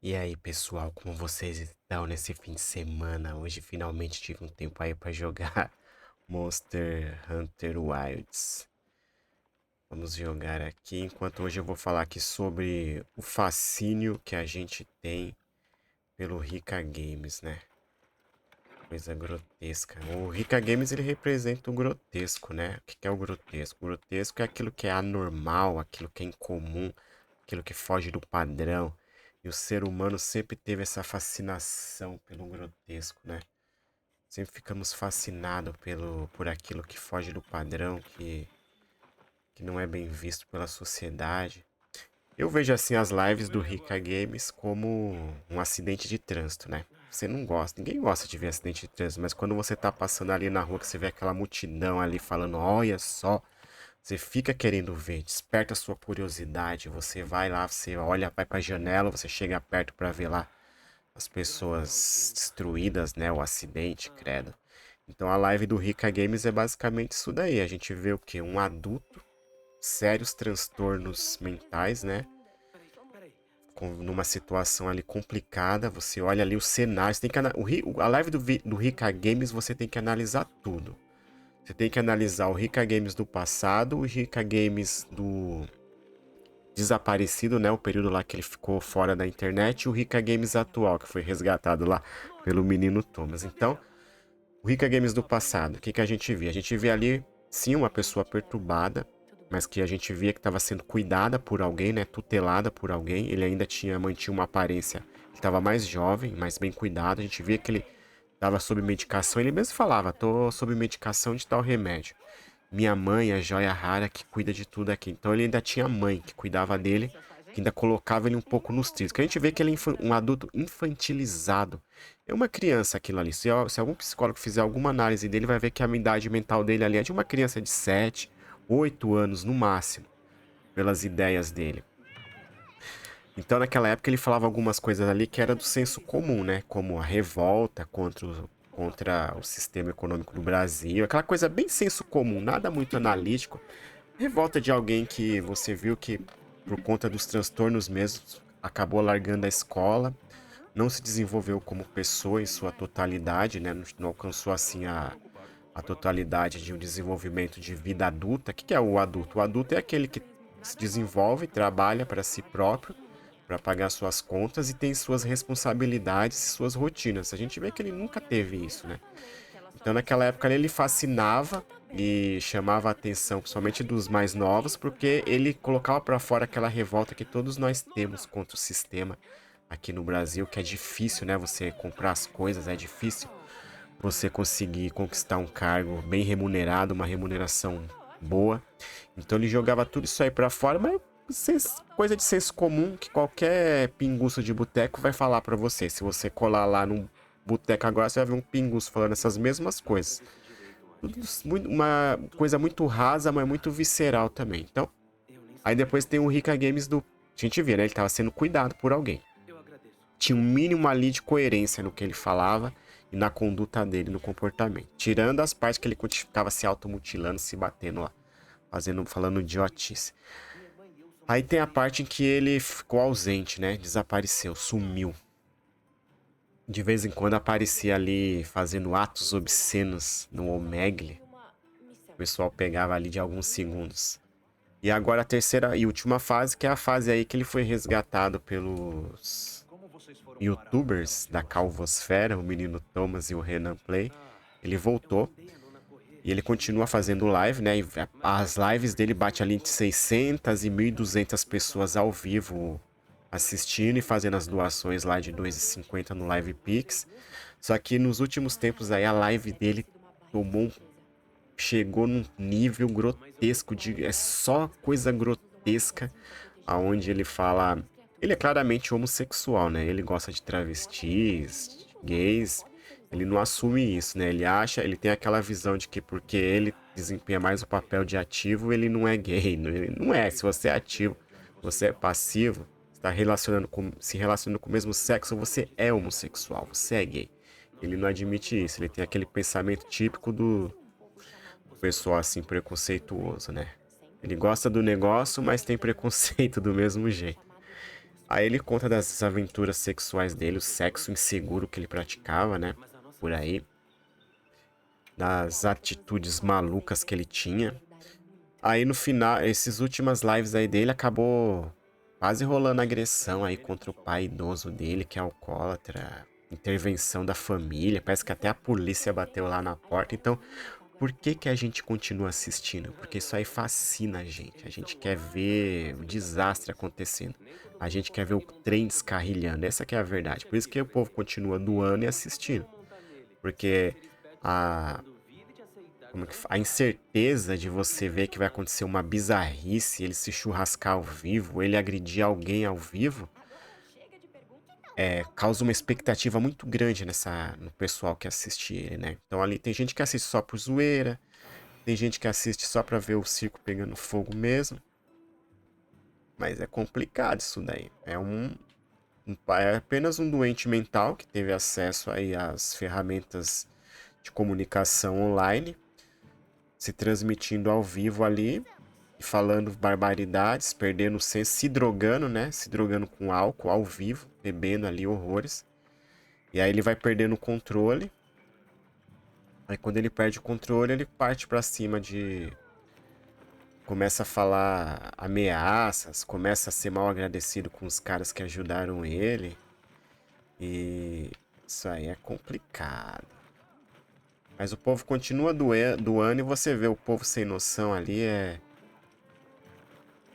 E aí, pessoal, como vocês estão nesse fim de semana? Hoje finalmente tive um tempo aí pra jogar Monster Hunter Wilds. Vamos jogar aqui, enquanto hoje eu vou falar aqui sobre o fascínio que a gente tem pelo Rika Games, né? Coisa grotesca. O Rika Games ele representa o grotesco, né? O que que é o grotesco? O grotesco é aquilo que é anormal, aquilo que é incomum, aquilo que foge do padrão. E o ser humano sempre teve essa fascinação pelo grotesco, né? Sempre ficamos fascinados por aquilo que foge do padrão, que não é bem visto pela sociedade. Eu vejo assim as lives do Rika Games como um acidente de trânsito, né? Você não gosta, ninguém gosta de ver acidente de trânsito, mas quando você tá passando ali na rua, que você vê aquela multidão ali falando, olha só, você fica querendo ver, desperta a sua curiosidade, você vai lá, você olha, vai pra janela, você chega perto pra ver lá as pessoas destruídas, né, o acidente, credo. Então a live do Rika Games é basicamente isso daí, a gente vê o quê? Um adulto, sérios transtornos mentais, né? Numa situação ali complicada, você olha ali o cenário, você tem que a live do Rika Games você tem que analisar tudo. Você tem que analisar o Rika Games do passado, o Rika Games do desaparecido, né, o período lá que ele ficou fora da internet, e o Rika Games atual, que foi resgatado lá pelo menino Thomas. Então, o Rika Games do passado, o que que a gente vê? A gente vê ali, sim, uma pessoa perturbada, mas que a gente via que estava sendo cuidada por alguém, né? Tutelada por alguém. Ele ainda mantinha uma aparência. Ele estava mais jovem, mais bem cuidado. A gente via que ele estava sob medicação. Ele mesmo falava: tô sob medicação de tal remédio. Minha mãe, a joia rara que cuida de tudo aqui. Então ele ainda tinha mãe que cuidava dele, que ainda colocava ele um pouco nos trilhos. Que a gente vê que ele é um adulto infantilizado. É uma criança aquilo ali. Se algum psicólogo fizer alguma análise dele, vai ver que a idade mental dele ali é de uma criança de 7, 8 anos no máximo, pelas ideias dele. Então, naquela época, ele falava algumas coisas ali que era do senso comum, né? Como a revolta contra o sistema econômico do Brasil, aquela coisa bem senso comum, nada muito analítico. Revolta de alguém que você viu que, por conta dos transtornos mesmos, acabou largando a escola, não se desenvolveu como pessoa em sua totalidade, né? Não alcançou assim a totalidade de um desenvolvimento de vida adulta. O que é o adulto? O adulto é aquele que se desenvolve, trabalha para si próprio, para pagar suas contas e tem suas responsabilidades, suas rotinas. A gente vê que ele nunca teve isso, né? Então, naquela época, ele fascinava e chamava a atenção, principalmente dos mais novos, porque ele colocava para fora aquela revolta que todos nós temos contra o sistema aqui no Brasil, que é difícil, né? Você comprar as coisas, é difícil você conseguir conquistar um cargo bem remunerado, uma remuneração boa. Então ele jogava tudo isso aí para fora, mas coisa de senso comum que qualquer pinguço de boteco vai falar para você. Se você colar lá num boteco agora, você vai ver um pinguço falando essas mesmas coisas. Tudo uma coisa muito rasa, mas muito visceral também. Então, aí depois tem o Rika Games do. A gente vê, né? Ele tava sendo cuidado por alguém. Tinha um mínimo ali de coerência no que ele falava e na conduta dele, no comportamento. Tirando as partes que ele ficava se automutilando, se batendo lá, falando idiotice. Aí tem a parte em que ele ficou ausente, né? Desapareceu, sumiu. De vez em quando aparecia ali fazendo atos obscenos no Omegle. O pessoal pegava ali de alguns segundos. E agora a terceira e última fase, que é a fase aí que ele foi resgatado pelos YouTubers da Calvosfera, o menino Thomas e o Renan Play. Ele voltou e ele continua fazendo live, né? E as lives dele bate ali entre 600 e 1.200 pessoas ao vivo assistindo e fazendo as doações lá de 2,50 no Live Pix. Só que nos últimos tempos aí a live dele tomou chegou num nível grotesco de é só coisa grotesca aonde ele fala, ele é claramente homossexual, né? Ele gosta de travestis, gays. Ele não assume isso, né? Ele tem aquela visão de que porque ele desempenha mais o papel de ativo, ele não é gay. Ele não é. Se você é ativo, você é passivo, está se relacionando com o mesmo sexo, você é homossexual, você é gay. Ele não admite isso. Ele tem aquele pensamento típico do pessoal assim preconceituoso, né? Ele gosta do negócio, mas tem preconceito do mesmo jeito. Aí ele conta das aventuras sexuais dele, o sexo inseguro que ele praticava, né? Por aí. Das atitudes malucas que ele tinha. Aí no final, esses últimas lives aí dele acabou quase rolando agressão aí contra o pai idoso dele, que é alcoólatra. Intervenção da família, parece que até a polícia bateu lá na porta. Então, por que que a gente continua assistindo? Porque isso aí fascina a gente. A gente quer ver o desastre acontecendo. A gente quer ver o trem descarrilhando. Essa que é a verdade. Por isso que o povo continua doando e assistindo. Porque a, a incerteza de você ver que vai acontecer uma bizarrice, ele se churrascar ao vivo, ele agredir alguém ao vivo, causa uma expectativa muito grande no pessoal que assiste ele, né? Então ali tem gente que assiste só por zoeira, tem gente que assiste só pra ver o circo pegando fogo mesmo. Mas é complicado isso daí. É apenas um doente mental que teve acesso aí às ferramentas de comunicação online, se transmitindo ao vivo ali e falando barbaridades, perdendo o senso, se drogando, né? Se drogando com álcool ao vivo, bebendo ali horrores. E aí ele vai perdendo o controle. Aí quando ele perde o controle, ele parte pra cima de começa a falar ameaças, começa a ser mal agradecido com os caras que ajudaram ele. E isso aí é complicado. Mas o povo continua doando e você vê o povo sem noção ali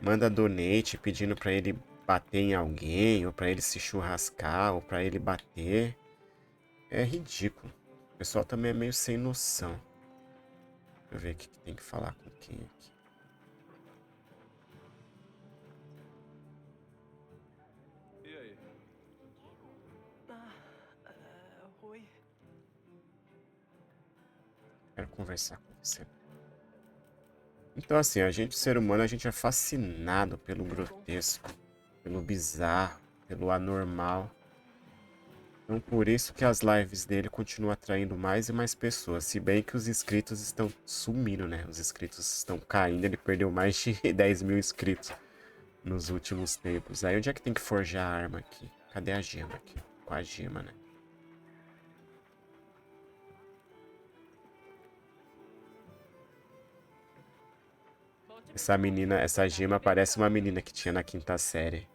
manda donate pedindo pra ele bater em alguém, ou pra ele se churrascar, ou pra ele bater. É ridículo. O pessoal também é meio sem noção. Deixa eu ver o que tem que falar com quem aqui. E aí? Oi. Quero conversar com você. Então, assim, a gente, ser humano, a gente é fascinado pelo grotesco, pelo bizarro, pelo anormal. Então, por isso que as lives dele continuam atraindo mais e mais pessoas. Se bem que os inscritos estão sumindo, né? Os inscritos estão caindo. Ele perdeu mais de 10 mil inscritos nos últimos tempos. Aí, onde é que tem que forjar a arma aqui? Cadê a gema aqui? Com a gema, né? Essa menina, essa gema parece uma menina que tinha na quinta série.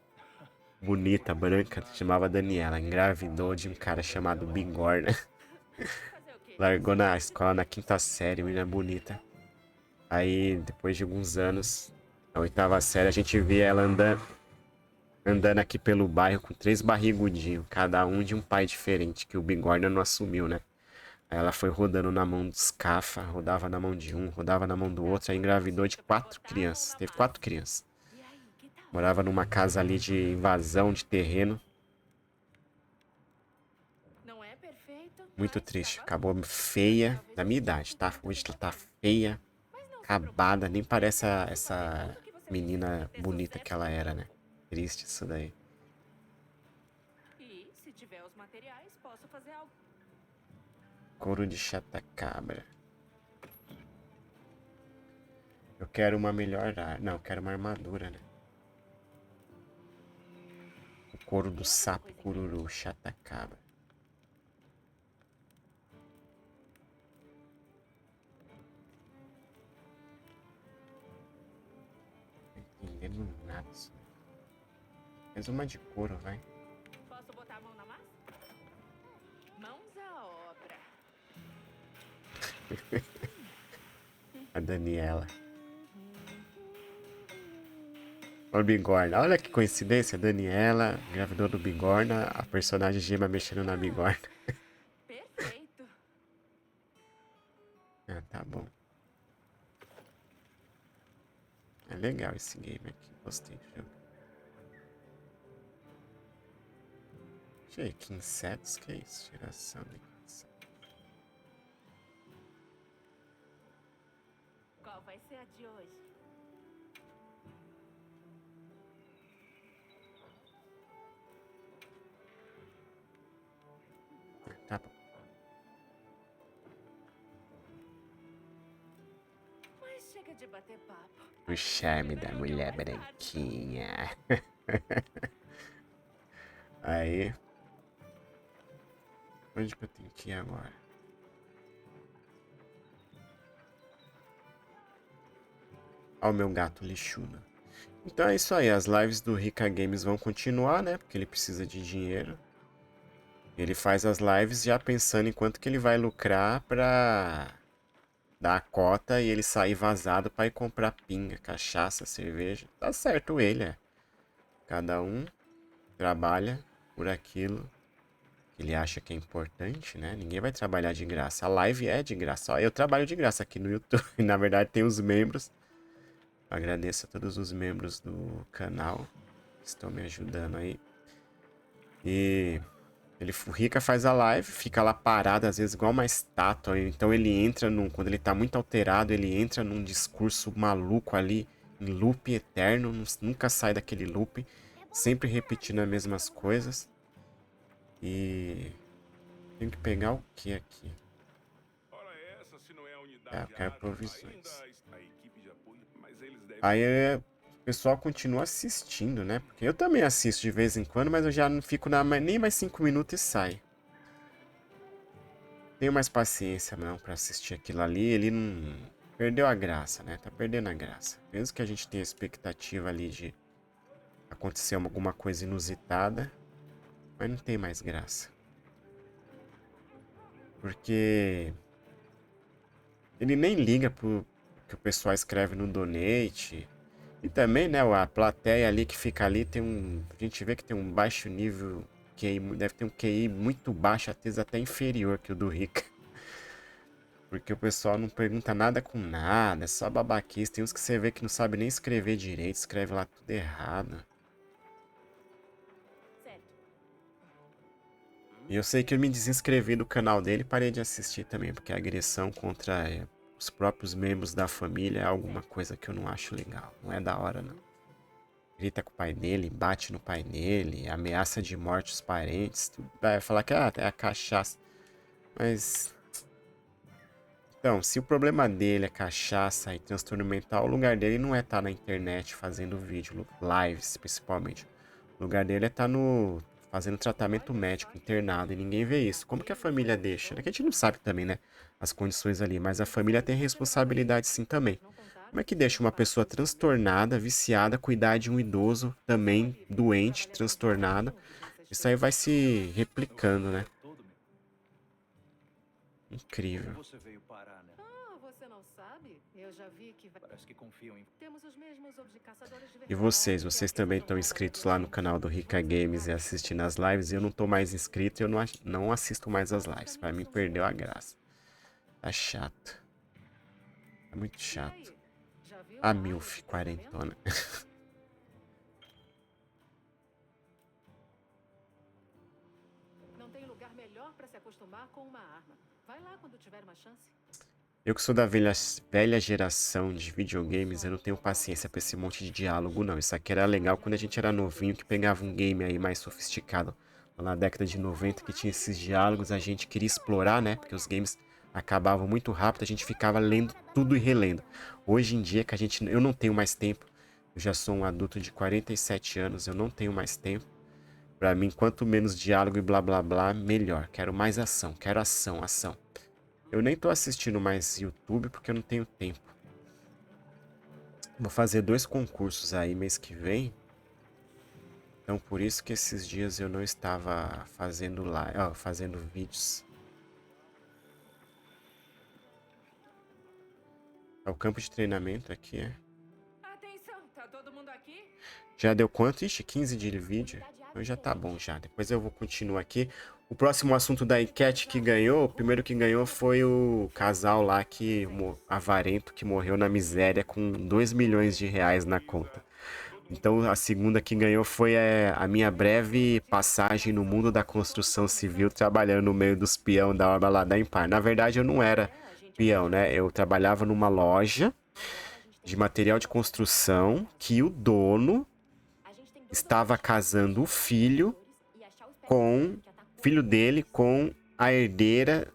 Bonita, branca, chamava Daniela. Engravidou de um cara chamado Bigorna. Largou na escola na quinta série, menina bonita. Aí, depois de alguns anos, na oitava série, a gente via ela andando aqui pelo bairro com 3 barrigudinhos, cada um de um pai diferente, que o Bigorna não assumiu, né? Aí ela foi rodando na mão dos Cafa, rodava na mão de um, rodava na mão do outro, aí engravidou de 4 crianças. Teve 4 crianças. Morava numa casa ali de invasão de terreno. Muito triste. Acabou feia, da minha idade, tá? Hoje ela tá feia, acabada, nem parece essa menina bonita que ela era, né? Triste isso daí. E se tiver os materiais, posso fazer algo. Couro de chata cabra. Eu quero uma melhor arma. Não, eu quero uma armadura, né? O couro do sapo cururu, chata cabra. Não tô entendendo nada disso. Faz uma de couro, vai. Posso botar a mão na massa? Mãos à obra. A Daniela. O Bigorna. Olha que coincidência. Daniela, engravidou do Bigorna. A personagem gema mexendo na Bigorna. Perfeito. Ah, tá bom. É legal esse game aqui. Gostei do jogo. Deixa eu ver, que insetos? Que é isso? Geração de insetos. Qual vai ser a de hoje? Tá bom. Mas chega de bater papo. O charme da mulher branquinha. Aí. Onde que eu tenho que ir agora? Ó, o meu gato lixuna. Então é isso aí. As lives do Rica Games vão continuar, né? Porque ele precisa de dinheiro. Ele faz as lives já pensando em quanto que ele vai lucrar pra dar a cota e ele sair vazado pra ir comprar pinga, cachaça, cerveja. Tá certo ele, é. Cada um trabalha por aquilo que ele acha que é importante, né? Ninguém vai trabalhar de graça. A live é de graça. Ó, eu trabalho de graça aqui no YouTube. Na verdade, tem os membros. Agradeço a todos os membros do canal que estão me ajudando aí. E o Rica faz a live, fica lá parado, às vezes igual uma estátua. Então ele entra quando ele tá muito alterado, ele entra num discurso maluco ali, em loop eterno, nunca sai daquele loop, sempre repetindo as mesmas coisas. E tenho que pegar o que aqui? Eu quero provisões. Aí o pessoal continua assistindo, né? Porque eu também assisto de vez em quando, mas eu já não fico nem mais 5 minutos e sai. Tenho mais paciência não pra assistir aquilo ali. Ele não perdeu a graça, né? Tá perdendo a graça. Mesmo que a gente tenha expectativa ali de acontecer alguma coisa inusitada, mas não tem mais graça. Porque ele nem liga pro que o pessoal escreve no donate. E também, né, a plateia ali que fica ali a gente vê que tem um baixo nível QI, deve ter um QI muito baixo, às vezes até inferior que o do Rica. Porque o pessoal não pergunta nada com nada, é só babaquice. Tem uns que você vê que não sabe nem escrever direito, escreve lá tudo errado. E eu sei que eu me desinscrevi do canal dele e parei de assistir também, porque a agressão contra os próprios membros da família é alguma coisa que eu não acho legal. Não é da hora, não. Grita com o pai dele, bate no pai dele, ameaça de morte os parentes. Tudo. Vai falar que é a cachaça. Mas... Então, se o problema dele é cachaça e transtorno mental, o lugar dele não é estar na internet fazendo vídeo, lives principalmente. O lugar dele é estar fazendo tratamento médico, internado, e ninguém vê isso. Como que a família deixa? É que a gente não sabe também, né? As condições ali, mas a família tem responsabilidade sim também. Como é que deixa uma pessoa transtornada, viciada, cuidar de um idoso também doente, transtornado? Isso aí vai se replicando, né? Incrível. Você não sabe? Eu já vi que parece que confiam em. Temos os mesmos caçadores de. E vocês também estão inscritos lá no canal do Rica Games e assistindo as lives? Eu não tô mais inscrito e eu não assisto mais as lives. Pra mim perdeu a graça. Tá chato. É muito chato. A Milf, quarentona. Não tem lugar melhor pra se acostumar com uma arma. Vai lá quando tiver uma chance. Eu que sou da velha geração de videogames, eu não tenho paciência pra esse monte de diálogo, não. Isso aqui era legal quando a gente era novinho, que pegava um game aí mais sofisticado. Na década de 90, que tinha esses diálogos, a gente queria explorar, né? Porque os games acabavam muito rápido, a gente ficava lendo tudo e relendo. Hoje em dia, que eu não tenho mais tempo. Eu já sou um adulto de 47 anos, eu não tenho mais tempo. Pra mim, quanto menos diálogo e blá blá blá, melhor. Quero mais ação, quero ação, ação. Eu nem tô assistindo mais YouTube porque eu não tenho tempo. Vou fazer 2 concursos aí mês que vem. Então por isso que esses dias eu não estava fazendo fazendo vídeos. É o campo de treinamento aqui, é. Atenção, tá todo mundo aqui? Já deu quanto? Ixi, 15 de vídeo. Então já tá bom já. Depois eu vou continuar aqui. O próximo assunto da enquete que ganhou, o primeiro que ganhou foi o casal lá avarento que morreu na miséria com 2 milhões de reais na conta. Então a segunda que ganhou foi a minha breve passagem no mundo da construção civil, trabalhando no meio dos peão da obra lá da Empar. Na verdade eu não era peão, né? Eu trabalhava numa loja de material de construção que o dono estava casando o filho dele com a herdeira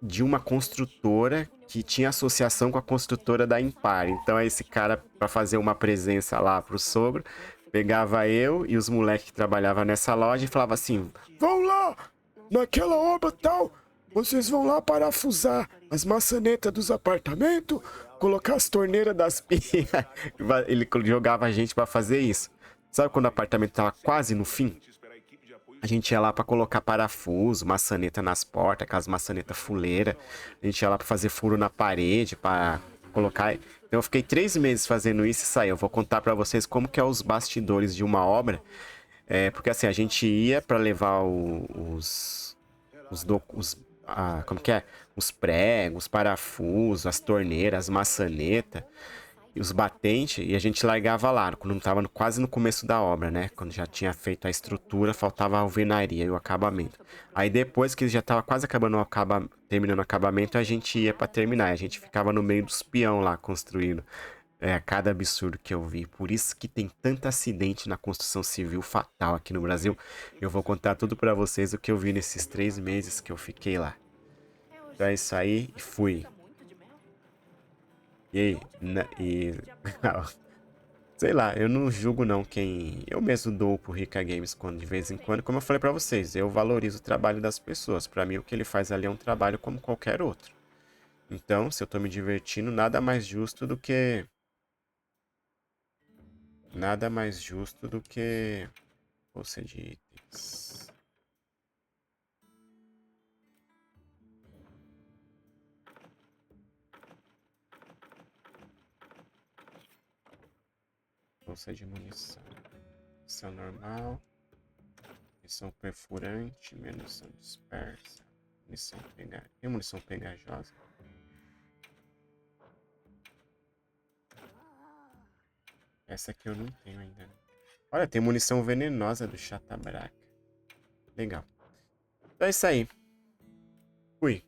de uma construtora que tinha associação com a construtora da Empar. Então esse cara, para fazer uma presença lá pro sogro, Pegava eu e os moleques que trabalhavam nessa loja e falava assim: vão lá, naquela obra tal, vocês vão lá parafusar as maçanetas dos apartamentos, colocar as torneiras das pias. Ele jogava a gente pra fazer isso. Sabe quando o apartamento tava quase no fim? A gente ia lá pra colocar parafuso, maçaneta nas portas, aquelas maçanetas fuleiras. A gente ia lá pra fazer furo na parede, pra colocar... Então eu fiquei 3 meses fazendo isso e saí. Eu vou contar pra vocês como que é os bastidores de uma obra. Porque assim, a gente ia pra levar como que é? Os pregos, os parafusos, as torneiras, as maçanetas e os batentes, e a gente largava lá, quando tava quase no começo da obra, né? Quando já tinha feito a estrutura, faltava a alvenaria e o acabamento. Aí depois que já tava quase terminando o acabamento, a gente ia pra terminar. A gente ficava no meio dos peão lá, construindo. Cada absurdo que eu vi. Por isso que tem tanto acidente na construção civil fatal aqui no Brasil. Eu vou contar tudo pra vocês o que eu vi nesses 3 meses que eu fiquei lá. Então é isso aí e fui. E aí? Sei lá, eu não julgo não quem... Eu mesmo dou pro Rica Games quando, de vez em quando. Como eu falei pra vocês, eu valorizo o trabalho das pessoas. Pra mim o que ele faz ali é um trabalho como qualquer outro. Então, se eu tô me divertindo, nada mais justo do que... Bolsa de itens. Bolsa de munição. Munição normal. Munição perfurante. Munição dispersa. Munição pegajosa. Tem munição pegajosa? Essa aqui eu não tenho ainda. Olha, tem munição venenosa do Chatabraca. Legal. Então é isso aí. Fui.